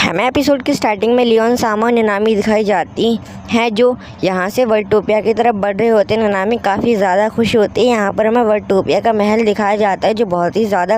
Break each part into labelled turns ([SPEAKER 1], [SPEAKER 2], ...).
[SPEAKER 1] हमें एपिसोड की स्टार्टिंग में लियोन सामा और ननामी दिखाई जाती हैं जो यहाँ से वर्ल्टोपिया की तरफ बढ़ रहे होते हैं। ननामी काफ़ी ज़्यादा खुश होती है। यहाँ पर हमें वर्ल्टोपिया का महल दिखाया जाता है जो बहुत ही ज़्यादा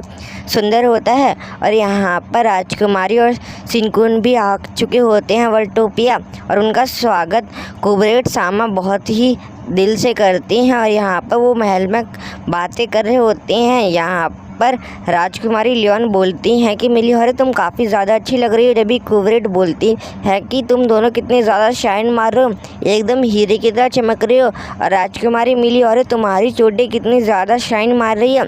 [SPEAKER 1] सुंदर होता है और यहाँ पर राजकुमारी और शिनकुन भी आ चुके होते हैं वर्ल्टोपिया और उनका स्वागत कुबरेट सामा बहुत ही दिल से करती हैं और यहाँ पर वो महल में बातें कर रहे होते हैं। यहाँ पर राजकुमारी लियोन बोलती हैं कि मिलीहॉरे तुम काफ़ी ज़्यादा अच्छी लग रही हो, जब भी कुबरेट बोलती है कि तुम दोनों कितने ज़्यादा शाइन मार रहे हो, एकदम हीरे की तरह चमक रहे हो। और राजकुमारी मिलीहॉरे तुम्हारी चोटी कितनी ज़्यादा शाइन मार रही है।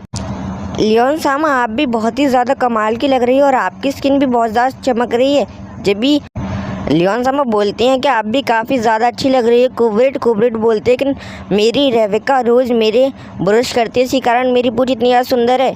[SPEAKER 1] लियोन सामा आप भी बहुत ही ज़्यादा कमाल की लग रही है और आपकी स्किन भी बहुत ज़्यादा चमक रही है। जब भी लियोन सामा बोलते हैं कि आप भी काफ़ी ज़्यादा अच्छी लग रही है। कुबरेट बोलते हैं कि मेरी रेबेका रोज़ मेरे ब्रश करती है, इसी कारण मेरी पूंछ इतनी ज़्यादा सुंदर है।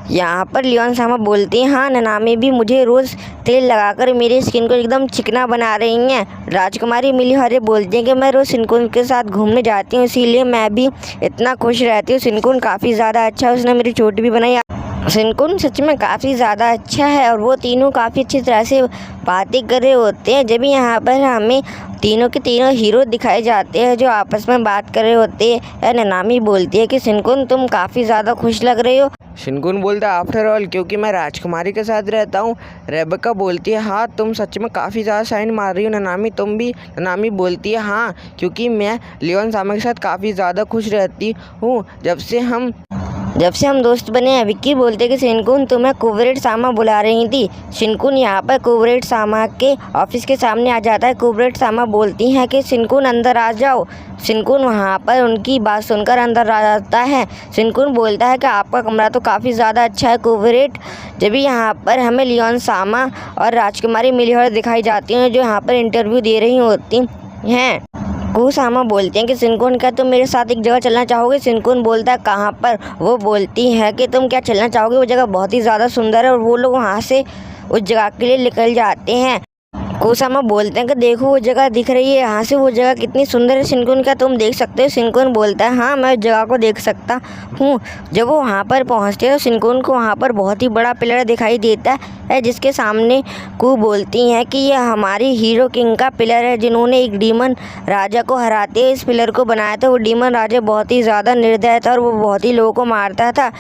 [SPEAKER 1] यहाँ पर लियोन सामा बोलती हैं हाँ ननामी भी मुझे रोज़ तेल लगाकर मेरी स्किन को एकदम चिकना बना रही हैं। राजकुमारी मिलीहॉरे बोलती हैं कि मैं रोज़ शिनकुन के साथ घूमने जाती हूँ, इसीलिए मैं भी इतना खुश रहती हूँ। शिनकुन काफ़ी ज़्यादा अच्छा है, उसने मेरी चोटी भी बनाई। शिनकुन सच में काफ़ी ज़्यादा अच्छा है और वो तीनों काफ़ी अच्छी तरह से बातें कर रहे होते हैं। जब यहाँ पर हमें तीनों के तीनों हीरो दिखाए जाते हैं जो आपस में बात कर रहे होते हैं। ननामी बोलती है कि शिनकुन तुम काफ़ी ज़्यादा खुश लग रहे हो।
[SPEAKER 2] शिनकुन बोलता है आफ्टर ऑल क्योंकि मैं राजकुमारी के साथ रहता हूँ। रेबेका बोलती है हाँ तुम सच में काफ़ी ज़्यादा शाइन मार रही हो। ननामी तुम भी। ननामी बोलती है हाँ क्योंकि मैं लियोन सामा के साथ काफ़ी ज़्यादा खुश रहती हूँ जब से हम दोस्त बने हैं। विक्की बोलते कि शिनकुन तुम्हें कुबरेट सामा बुला रही थी। शिनकुन यहाँ पर कुबरेट सामा के ऑफिस के सामने आ जाता है। कुबरेट सामा बोलती हैं कि शिनकुन अंदर आ जाओ। शिनकुन वहाँ पर उनकी बात सुनकर अंदर आ जाता है। शिनकुन बोलता है कि आपका कमरा तो काफ़ी ज़्यादा अच्छा है कुबरेट। जब भी यहाँ पर हमें लियोन सामा और राजकुमारी मिलीहॉरे दिखाई जाती हैं जो यहाँ पर इंटरव्यू दे रही होती हैं। सामा बोलते हैं कि शिनकुन क्या तुम मेरे साथ एक जगह चलना चाहोगे। शिनकुन बोलता है कहाँ पर। वो बोलती है कि तुम क्या चलना चाहोगे, वो जगह बहुत ही ज़्यादा सुंदर है। और वो लोग वहाँ से उस जगह के लिए निकल जाते हैं। सामा बोलते हैं कि देखो वो जगह दिख रही है यहाँ से, वो जगह कितनी सुंदर है। शिनकुन क्या तुम देख सकते हो। शिनकुन बोलता है हाँ मैं उस जगह को देख सकता हूँ। जब वो वहाँ पर पहुँचते हैं तो शिनकुन को वहाँ पर बहुत ही बड़ा पिलर दिखाई देता है जिसके सामने बोलती हैं कि यह हमारी हीरो किंग का पिलर है जिन्होंने एक डीमन राजा को हराते हुए इस पिलर को बनाया था। वो डीमन राजा बहुत ही ज़्यादा निर्दय था और वो बहुत ही लोगों को मारता था।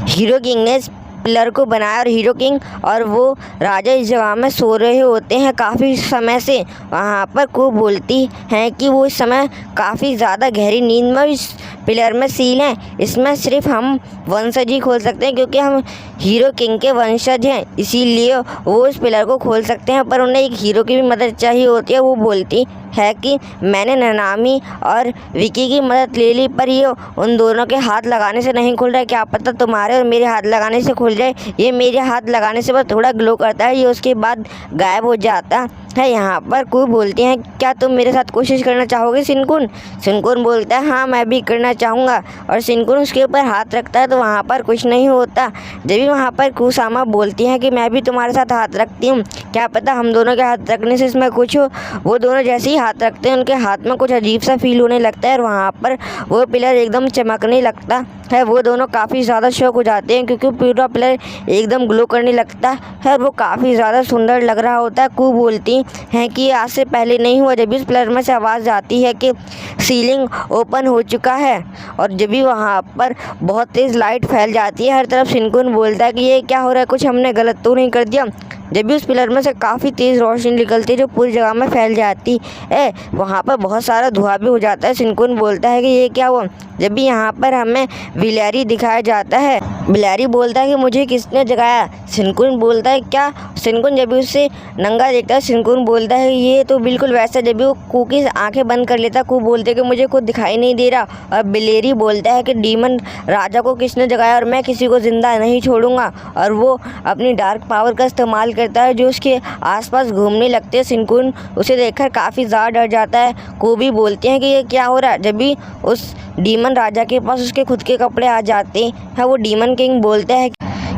[SPEAKER 2] हीरो किंग ने पिलर को बनाया और हीरो किंग और वो राजा इस जगह में सो रहे होते हैं काफ़ी समय से। वहाँ पर बोलती हैं कि वो इस समय काफ़ी ज़्यादा गहरी नींद में इस पिलर में सील हैं। इसमें सिर्फ हम वंशज ही खोल सकते हैं क्योंकि हम हीरो किंग के वंशज हैं, इसीलिए वो इस पिलर को खोल सकते हैं, पर उन्हें एक हीरो की भी मदद चाहिए होती है। वो बोलती है कि मैंने ननामी और विकी की मदद ले ली पर ये उन दोनों के हाथ लगाने से नहीं खुल रहा है। क्या पता तुम्हारे और मेरे हाथ लगाने से खुल जाए। ये मेरे हाथ लगाने से बस थोड़ा ग्लो करता है, ये उसके बाद गायब हो जाता है। यहाँ पर बोलती हैं क्या तुम मेरे साथ कोशिश करना चाहोगे शिनकुन। शिनकुन बोलता है हाँ मैं भी करना चाहूँगा और शिनकुन उसके ऊपर हाथ रखता है तो वहाँ पर कुछ नहीं होता। जब भी वहाँ पर सामा बोलती हैं कि मैं भी तुम्हारे साथ हाथ रखती हूँ, क्या पता हम दोनों के हाथ रखने से इसमें कुछ हो। वो दोनों जैसे ही हाथ रखते हैं उनके हाथ में कुछ अजीब सा फील होने लगता है और वहाँ पर वो पिलर एकदम चमकने लगता है। वो दोनों काफ़ी ज़्यादा शौक हो जाते हैं क्योंकि पूरा पिलर एकदम ग्लो करने लगता है और वो काफ़ी ज़्यादा सुंदर लग रहा होता है। बोलती हैं कि आज से पहले नहीं हुआ। जब भी इस पिलर में से आवाज़ आती है कि सीलिंग ओपन हो चुका है और जब भी वहाँ पर बहुत तेज़ लाइट फैल जाती है हर तरफ। शिनकुन बोलता है कि ये क्या हो रहा है, कुछ हमने गलत तो नहीं कर दिया। जब भी उस पिलर में से काफ़ी तेज़ रोशनी निकलती है जो पूरी जगह में फैल जाती है, वहाँ पर बहुत सारा धुआं भी हो जाता है। शिनकुन बोलता है कि ये क्या हुआ। जब भी यहाँ पर हमें बिलारी दिखाया जाता है, बिलारी बोलता है कि मुझे किसने जगाया। शिनकुन बोलता है क्या। शिनकुन जब भी उससे नंगा देखता है शिनकुन बोलता है ये तो बिल्कुल वैसा। जब भी वो की आंखें बंद कर लेता है बोलते हैं कि मुझे कुछ दिखाई नहीं दे रहा। और बिलेरी बोलता है कि डीमन राजा को किसने जगाया और मैं किसी को ज़िंदा नहीं छोड़ूंगा। और वो अपनी डार्क पावर का इस्तेमाल करता है जो उसके आसपास घूमने लगते हैं। शिनकुन उसे देखकर काफ़ी ज़्यादा डर जाता है। भी बोलते हैं कि ये क्या हो रहा है। जब भी उस डीमन राजा के पास उसके खुद के कपड़े आ जाते हैं वो डीमन किंग बोलता है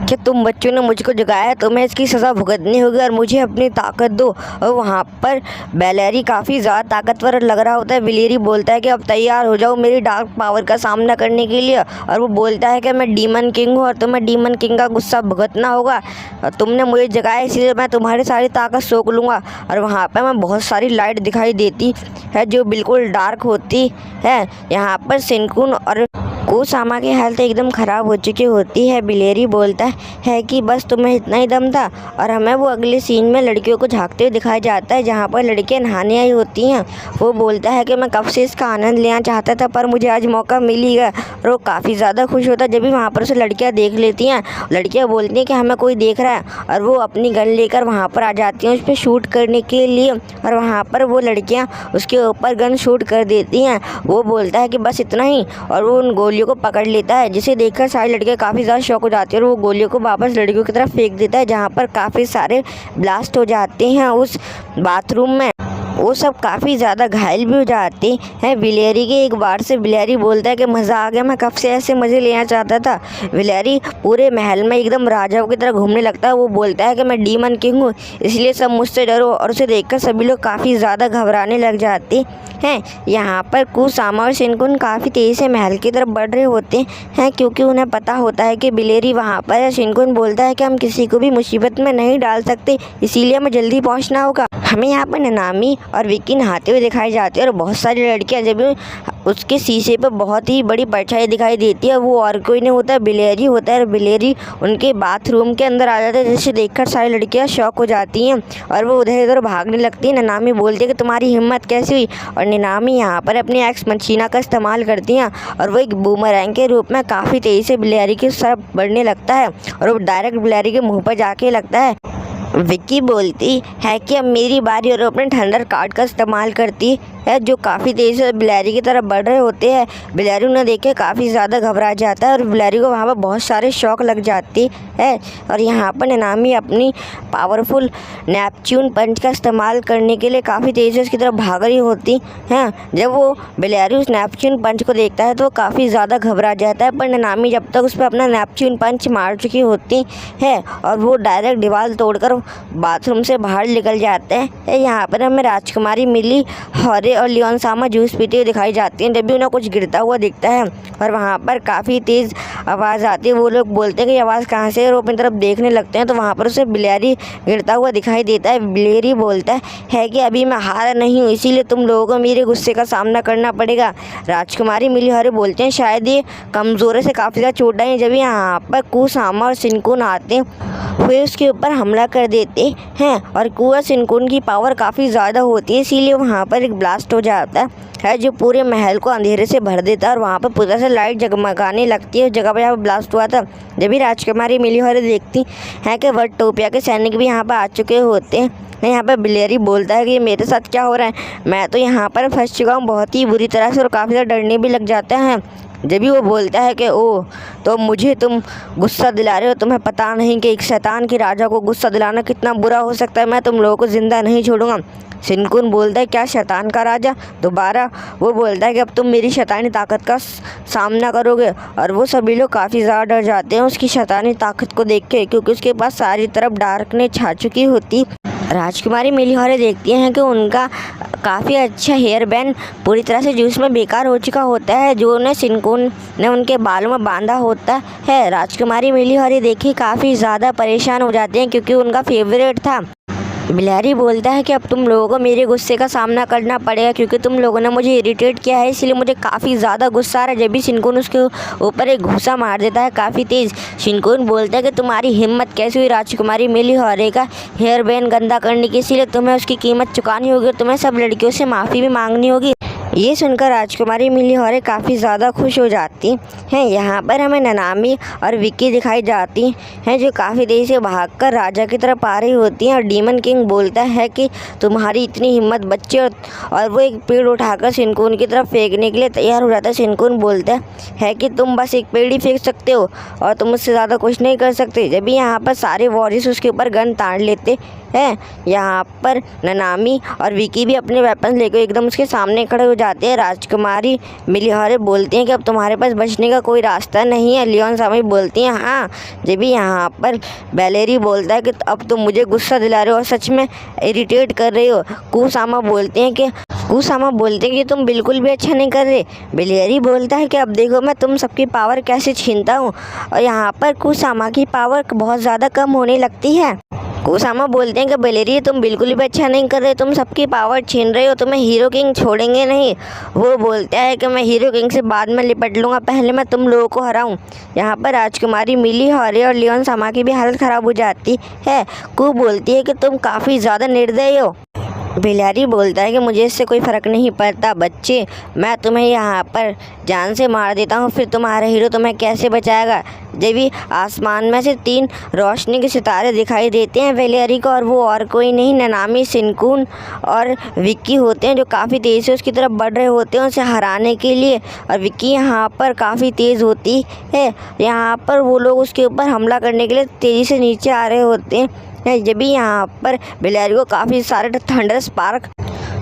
[SPEAKER 1] कि तुम बच्चों ने मुझको जगाया, तुम्हें इसकी सज़ा भुगतनी होगी और मुझे अपनी ताकत दो। और वहाँ पर वैलेरी काफ़ी ज़्यादा ताकतवर लग रहा होता है। वैलेरी बोलता है कि अब तैयार हो जाओ मेरी डार्क पावर का सामना करने के लिए। और वो बोलता है कि मैं डीमन किंग हूँ और तुम्हें डीमन किंग का गुस्सा भुगतना होगा। और तुमने मुझे जगाया इसलिए मैं तुम्हारी सारी ताकत सोख लूँगा। और वहाँ पर मैं बहुत सारी लाइट दिखाई देती है जो बिल्कुल डार्क होती है। यहाँ पर शिनकुन और कुसामा की हालत एकदम ख़राब हो चुकी होती है। वैलेरी बोलता है कि बस तुम्हें इतना ही दम था। और हमें वो अगले सीन में लड़कियों को झांकते हुए दिखाया जाता है जहाँ पर लड़कियाँ नहाने आई होती हैं। वो बोलता है कि मैं कब से इसका आनंद लेना चाहता था पर मुझे आज मौका मिल ही गया। और वो काफ़ी ज़्यादा खुश होता है जब भी वहाँ पर उसे लड़कियाँ देख लेती हैं। लड़कियाँ बोलती हैं कि हमें कोई देख रहा है और वो अपनी गन लेकर वहाँ पर आ जाती हैं उस पर शूट करने के लिए। और वहाँ पर वो लड़कियाँ उसके ऊपर गन शूट कर देती हैं। वो बोलता है कि बस इतना ही और वो उन गोलियों को पकड़ लेता है जिसे देखकर सारी लड़कियाँ काफ़ी ज़्यादा शॉक हो जाती है और वो गोलियों को वापस लड़कियों की तरफ फेंक देता है जहाँ पर काफ़ी सारे ब्लास्ट हो जाते हैं उस बाथरूम में। वो सब काफ़ी ज़्यादा घायल भी हो जाते हैं। वैलेरी के एक बार से वैलेरी बोलता है कि मज़ा आ गया, मैं कब से ऐसे मज़े लेना चाहता था। वैलेरी पूरे महल में एकदम राजाओं की तरह घूमने लगता है। वो बोलता है कि मैं डीमन किंग हूँ इसलिए सब मुझसे डरो। और उसे देखकर सभी लोग काफ़ी ज़्यादा घबराने लग जाते हैं। यहाँ पर कुसामा और शिनकुन काफ़ी तेज़ी से महल की तरफ बढ़ रहे होते हैं क्योंकि उन्हें पता होता है कि वैलेरी वहाँ पर है। शिनकुन बोलता है कि हम किसी को भी मुसीबत में नहीं डाल सकते इसीलिए हमें जल्दी पहुँचना होगा। हमें यहाँ पर ननामी और विक्की नहाते हुए दिखाई जाती है और बहुत सारी लड़कियाँ जब उसके शीशे पर बहुत ही बड़ी परछाई दिखाई देती है। वो और कोई नहीं होता वैलेरी होता है। और वैलेरी उनके बाथरूम के अंदर आ जाता है जिसे देखकर सारी लड़कियाँ शॉक हो जाती हैं और वो उधर इधर भागने लगती है। ननामी बोलती है कि तुम्हारी हिम्मत कैसी हुई। और ननामी यहाँ पर अपनी एक्स मशीना का इस्तेमाल करती हैं और वो एक बूमरैंग के रूप में काफ़ी तेज़ी से वैलेरी की तरफ बढ़ने लगता है और वो डायरेक्ट वैलेरी के मुँह पर जाके लगता है। विक्की बोलती है कि अब मेरी बारी और अपने थंडर कार्ड का इस्तेमाल करती है जो काफ़ी तेज़ी से वैलेरी की तरफ बढ़ रहे होते हैं। वैलेरी उन्हें देख के काफ़ी ज़्यादा घबरा जाता है और वैलेरी को वहाँ पर बहुत सारे शॉक लग जाती है। और यहाँ पर ननामी अपनी पावरफुल नेपच्यून पंच का इस्तेमाल करने के लिए काफ़ी तेज़ी से उसकी तरफ भाग रही होती हैं। जब वो वैलेरी उस नेपच्यून पंच को देखता है तो काफ़ी ज़्यादा घबरा जाता है पर ननामी जब तक उस पर अपना नेपच्यून पंच मार चुकी होती है और वो डायरेक्ट दीवार तोड़कर बाथरूम से बाहर निकल जाते हैं। यहाँ पर हमें राजकुमारी मिली, हॉरे और लियोन सामा जूस पीते हुए दिखाई जाती हैं जब भी उन्हें कुछ गिरता हुआ दिखता है। और वहाँ पर काफ़ी तेज़ आवाज़ आती है। वो लोग बोलते हैं कि आवाज़ कहाँ से है और वो अपनी तरफ देखने लगते हैं तो वहाँ पर उसे वैलेरी गिरता हुआ दिखाई देता है। वैलेरी बोलता है कि अभी मैं हार नहीं हूँ इसीलिए तुम लोगों को मेरे गुस्से का सामना करना पड़ेगा। राजकुमारी मिली हॉरे बोलते हैं शायद ये कमज़ोरी से काफ़ी ज़्यादा चोट आई। जब यहाँ पर कुसामा और शिनकुन आते हैं फिर उसके ऊपर हमला कर देते हैं और कू और शिनकुन की पावर काफ़ी ज़्यादा होती है इसीलिए वहाँ पर एक ब्लास्ट हो जाता है जो पूरे महल को अंधेरे से भर देता है और वहाँ पर पूरा से लाइट जगमगाने लगती है उस जगह पर जहाँ पर ब्लास्ट हुआ था। जब भी राजकुमारी मिली हॉरे देखती हैं कि वर्टोपिया के सैनिक भी यहाँ पर आ चुके होते हैं। यहाँ पर वैलेरी बोलता है कि मेरे साथ क्या हो रहा है, मैं तो यहाँ पर फंस चुका हूँ बहुत ही बुरी तरह से और काफ़ी ज़्यादा डरने भी लग जाता है। जब भी वो बोलता है कि ओह तो मुझे तुम गुस्सा दिला रहे हो, तुम्हें पता नहीं कि एक शैतान के राजा को गुस्सा दिलाना कितना बुरा हो सकता है, मैं तुम लोगों को ज़िंदा नहीं छोड़ूंगा। शिनकुन बोलता है क्या शैतान का राजा दोबारा। वो बोलता है कि अब तुम मेरी शैतानी ताकत का सामना करोगे। और वो सभी लोग काफ़ी ज़्यादा डर जाते हैं उसकी शैतानी ताकत को देख के क्योंकि उसके पास सारी तरफ डार्कनेस छा चुकी होती। राजकुमारी मिली हॉरे देखती हैं कि उनका काफ़ी अच्छा हेयर बैंड पूरी तरह से जूस में बेकार हो चुका होता है जो उन्हें शिनकुन ने उनके बालों में बांधा होता है। राजकुमारी मिली हॉरे देखी काफ़ी ज़्यादा परेशान हो जाते हैं क्योंकि उनका फेवरेट था। वैलेरी बोलता है कि अब तुम लोगों को मेरे गुस्से का सामना करना पड़ेगा क्योंकि तुम लोगों ने मुझे इरिटेट किया है इसलिए मुझे काफ़ी ज़्यादा गुस्सा आ रहा है। जब भी शिनकुन उसके ऊपर एक घूंसा मार देता है काफ़ी तेज़। शिनकुन बोलता है कि तुम्हारी हिम्मत कैसे हुई राजकुमारी मिली हॉरे का हेयर बैंड गंदा करने की, इसीलिए तुम्हें उसकी कीमत चुकानी होगी और तुम्हें सब लड़कियों से माफ़ी भी मांगनी होगी। ये सुनकर राजकुमारी मिली हॉरे काफ़ी ज़्यादा खुश हो जाती हैं। यहाँ पर हमें ननामी और विक्की दिखाई जाती हैं जो काफ़ी देर से भागकर राजा की तरफ आ रही होती हैं। और डीमन किंग बोलता है कि तुम्हारी इतनी हिम्मत बच्चे, और वो एक पेड़ उठाकर शिनकुन की तरफ फेंकने के लिए तैयार हो जाता है। शिनकुन बोलता है कि तुम बस एक पेड़ ही फेंक सकते हो और तुम उससे ज़्यादा कुछ नहीं कर सकते। जब भी यहाँ पर सारे वॉरियर्स उसके ऊपर गन ताड़ लेते है। यहाँ पर ननामी और विकी भी अपने वेपन लेकर एकदम उसके सामने खड़े हो जाते हैं। राजकुमारी मिलिहारे बोलती हैं कि अब तुम्हारे पास बचने का कोई रास्ता नहीं है। लियोन सामा बोलती हैं हाँ। जब भी यहाँ पर बेलेरी बोलता है कि अब तुम मुझे गुस्सा दिला रहे हो और सच में इरिटेट कर रहे हो। कुसामा बोलते हैं कि तुम बिल्कुल भी अच्छा नहीं कर रहे। बेलेरी बोलता है कि अब देखो मैं तुम सबकी पावर कैसे छीनता हूँ। और यहाँ पर कुसामा की पावर बहुत ज़्यादा कम होने लगती है। कुसामा बोलते हैं कि बेलेरी तुम बिल्कुल भी अच्छा नहीं कर रहे, तुम सबकी पावर छीन रहे हो, तुम्हें हीरो किंग छोड़ेंगे नहीं। वो बोलता है कि मैं हीरो किंग से बाद में लिपट लूँगा, पहले मैं तुम लोगों को हराऊँ। यहाँ पर राजकुमारी मिली हॉरे और लियोन सामा की भी हालत ख़राब हो जाती है। कू बोलती है कि तुम काफ़ी ज़्यादा निर्दयी हो। बेलेरी बोलता है कि मुझे इससे कोई फ़र्क नहीं पड़ता बच्चे, मैं तुम्हें यहाँ पर जान से मार देता हूँ, फिर तुम्हारा हीरो तुम्हें कैसे बचाएगा। जब भी आसमान में से 3 रोशनी के सितारे दिखाई देते हैं बेलेरी को, और वो और कोई नहीं ननामी, शिनकुन और विक्की होते हैं जो काफ़ी तेज़ी से उसकी तरफ बढ़ रहे होते हैं उसे हराने के लिए। और विक्की यहाँ पर काफ़ी तेज़ होती है। यहाँ पर वो लोग उसके ऊपर हमला करने के लिए तेज़ी से नीचे आ रहे होते हैं। जब भी यहाँ पर बेलेरी को काफ़ी सारे थंडर स्पार्क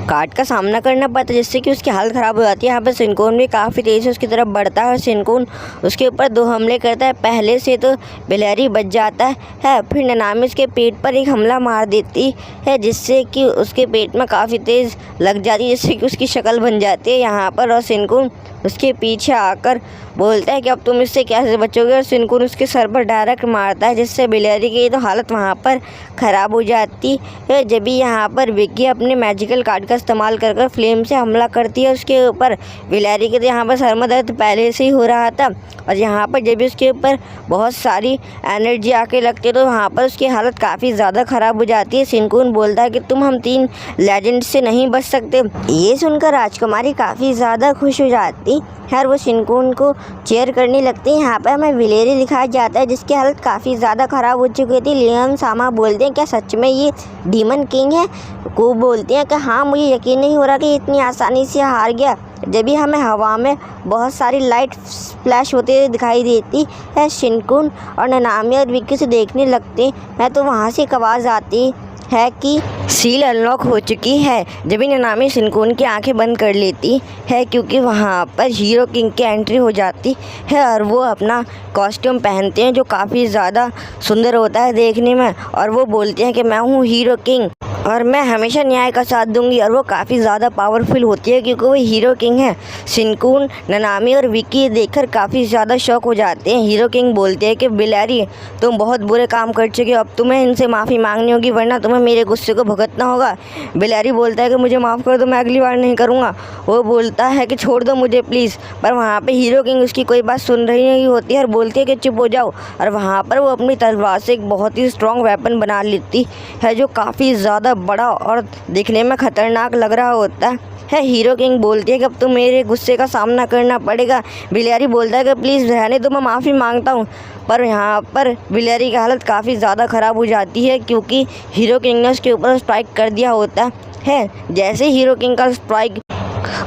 [SPEAKER 1] कार्ड का सामना करना पड़ता है जिससे कि उसकी हालत ख़राब हो जाती है। यहाँ पर शिनकुन भी काफ़ी तेज़ी से उसकी तरफ बढ़ता है और शिनकुन उसके ऊपर 2 हमले करता है। पहले से तो बेलेरी बच जाता है, फिर ननामी उसके पेट पर एक हमला मार देती है जिससे कि उसके पेट में काफ़ी तेज़ लग जाती है, जिससे कि उसकी शक्ल बन जाती है यहाँ पर। और शिनकुन उसके पीछे आकर बोलता है कि अब तुम इससे कैसे बचोगे, और शिनकुन उसके सर पर डायरेक्ट मारता है जिससे बेलेरी की तो हालत वहाँ पर ख़राब हो जाती है। जब भी यहाँ पर विक्की अपने मैजिकल कार्ड का इस्तेमाल कर फ्लेम से हमला करती है उसके ऊपर। बेलेरी के तो यहाँ पर सर में दर्द पहले से ही हो रहा था, और यहाँ पर जब भी उसके ऊपर बहुत सारी एनर्जी आके लगती है तो वहाँ पर उसकी हालत काफ़ी ज़्यादा ख़राब हो जाती है। शिनकुन बोलता है कि हम 3 लेजेंड से नहीं बच सकते। ये सुनकर राजकुमारी काफ़ी ज़्यादा खुश हो जाती है और वो शिनकुन को चेयर करने लगती है। यहाँ पर हमें बेलेरी दिखाया जाता है जिसकी हालत काफ़ी ज़्यादा ख़राब हो चुकी थी। लियोन सामा बोलते हैं क्या सच में ये डीमन किंग है। को बोलते हैं कि हाँ मुझे यकीन नहीं हो रहा कि इतनी आसानी से हार गया। जब भी हमें हवा में बहुत सारी लाइट स्प्लैश होते हुए दिखाई देती है, शिनकुन और ननामी और विक्की से देखने लगते हैं तो वहाँ से एक आवाज़ आती है कि सील अनलॉक हो चुकी है। जब भी ननामी शिनकुन की आंखें बंद कर लेती है क्योंकि वहाँ पर हीरो किंग की एंट्री हो जाती है और वो अपना कॉस्ट्यूम पहनते हैं जो काफ़ी ज़्यादा सुंदर होता है देखने में, और वो बोलते हैं कि मैं हूँ हीरो किंग और मैं हमेशा न्याय का साथ दूंगी। और वो काफ़ी ज़्यादा पावरफुल होती है क्योंकि वो हीरो किंग है। शिनकुन, ननामी और विक्की देखकर काफ़ी ज़्यादा शॉक हो जाते हैं। हीरो किंग बोलते हैं कि बेलेरी तुम बहुत बुरे काम कर चुके हो, अब तुम्हें इनसे माफ़ी मांगनी होगी वरना तुम्हें मेरे गुस्से को भुगतना होगा। बेलेरी बोलता है कि मुझे माफ़ कर दो, मैं अगली बार नहीं करूँगा। वो बोलता है कि छोड़ दो मुझे प्लीज़, पर वहाँ पर हीरो किंग उसकी कोई बात सुन रही नहीं होती है और बोलती है कि चुप हो जाओ। और वहाँ पर वो अपनी तलवार से एक बहुत ही स्ट्रॉन्ग वेपन बना लेती है जो काफ़ी ज़्यादा बड़ा और दिखने में खतरनाक लग रहा होता है। हीरो किंग बोलती है कि अब तो मेरे गुस्से का सामना करना पड़ेगा। बेलेरी बोलता है कि प्लीज़ रहने दो, मैं माफ़ी मांगता हूँ। पर यहाँ पर बेलेरी की हालत काफ़ी ज़्यादा ख़राब हो जाती है क्योंकि हीरो किंग ने उसके ऊपर स्ट्राइक कर दिया होता है। जैसे हीरो किंग का स्ट्राइक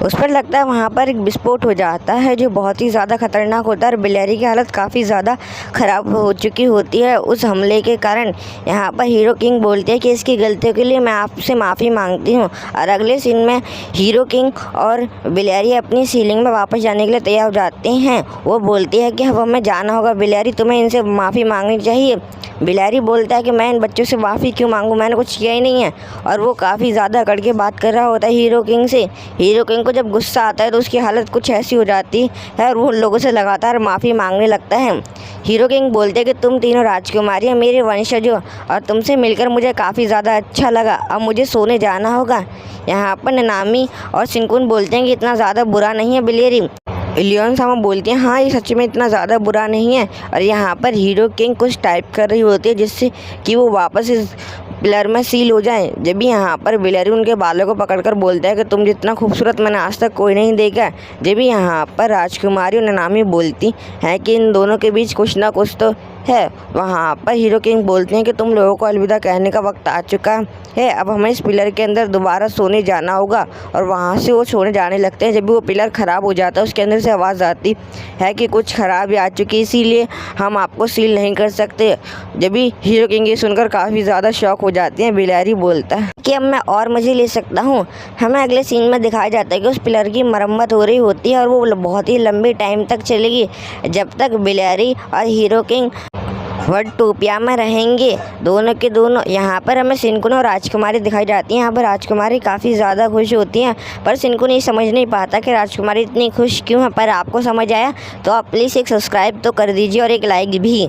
[SPEAKER 1] उस पर लगता है वहाँ पर एक विस्फोट हो जाता है जो बहुत ही ज़्यादा खतरनाक होता है और बेलेरी की हालत काफ़ी ज़्यादा ख़राब हो चुकी होती है उस हमले के कारण। यहाँ पर हीरो किंग बोलते हैं कि इसकी गलतियों के लिए मैं आपसे माफ़ी मांगती हूँ। और अगले सीन में हीरो किंग और बेलेरी अपनी सीलिंग में वापस जाने के लिए तैयार हो जाते हैं। वो बोलती है कि अब हमें जाना होगा बेलेरी, तुम्हें इनसे माफ़ी मांगनी चाहिए। बेलेरी बोलता है कि मैं इन बच्चों से माफ़ी क्यों मांगूं, मैंने कुछ किया ही नहीं है। और वो काफ़ी ज़्यादा अकड़ के बात कर रहा होता है हीरो किंग से। हीरो किंग को जब गुस्सा आता है तो उसकी हालत कुछ ऐसी हो जाती है और वो लोगों से लगातार माफ़ी मांगने लगता है। हीरो किंग बोलते हैं कि तुम तीनों राजकुमारी हैं, मेरे वंशज हो, और तुमसे मिलकर मुझे काफ़ी ज़्यादा अच्छा लगा। अब मुझे सोने जाना होगा। यहाँ पर ननामी और शिनकुन बोलते हैं कि इतना ज़्यादा बुरा नहीं है बेलेरी। लियोन सामा बोलती हैं हाँ ये सच में इतना ज़्यादा बुरा नहीं है। और यहाँ पर हीरो किंग कुछ टाइप कर रही होती है जिससे कि वो वापस इस पिलर में सील हो जाए। जब भी यहाँ पर बेलेरी उनके बालों को पकड़कर बोलता है कि तुम जितना खूबसूरत मैंने आज तक कोई नहीं देखा। जब भी यहाँ पर राजकुमारी और ननामी बोलती हैं कि इन दोनों के बीच कुछ ना कुछ तो है। वहाँ पर हीरो किंग बोलते हैं कि तुम लोगों को अलविदा कहने का वक्त आ चुका है, अब हमें इस पिलर के अंदर दोबारा सोने जाना होगा। और वहाँ से वो सोने जाने लगते हैं। जब भी वो पिलर ख़राब हो जाता है उसके अंदर से आवाज़ आती है कि कुछ ख़राबी आ चुकी है, इसीलिए हम आपको सील नहीं कर सकते। जब भी हीरो किंग ये सुनकर काफ़ी ज़्यादा शॉक हो जाती हैं। बिलारी बोलता है कि अब मैं और मज़े ले सकता हूँ। हमें अगले सीन में दिखाया जाता है कि उस पिलर की मरम्मत हो रही होती है और वो बहुत ही लंबे टाइम तक चलेगी, जब तक बिलारी और हीरो किंग वर्टोपिया में रहेंगे। दोनों के दोनों यहाँ पर हमें शिनकुन और राजकुमारी दिखाई जाती है। यहाँ पर राजकुमारी काफ़ी ज़्यादा खुश होती हैं, पर शिनकुन ये समझ नहीं पाता कि राजकुमारी इतनी खुश क्यों है। पर आपको समझ आया तो आप प्लीज़ एक सब्सक्राइब तो कर दीजिए और एक लाइक भी।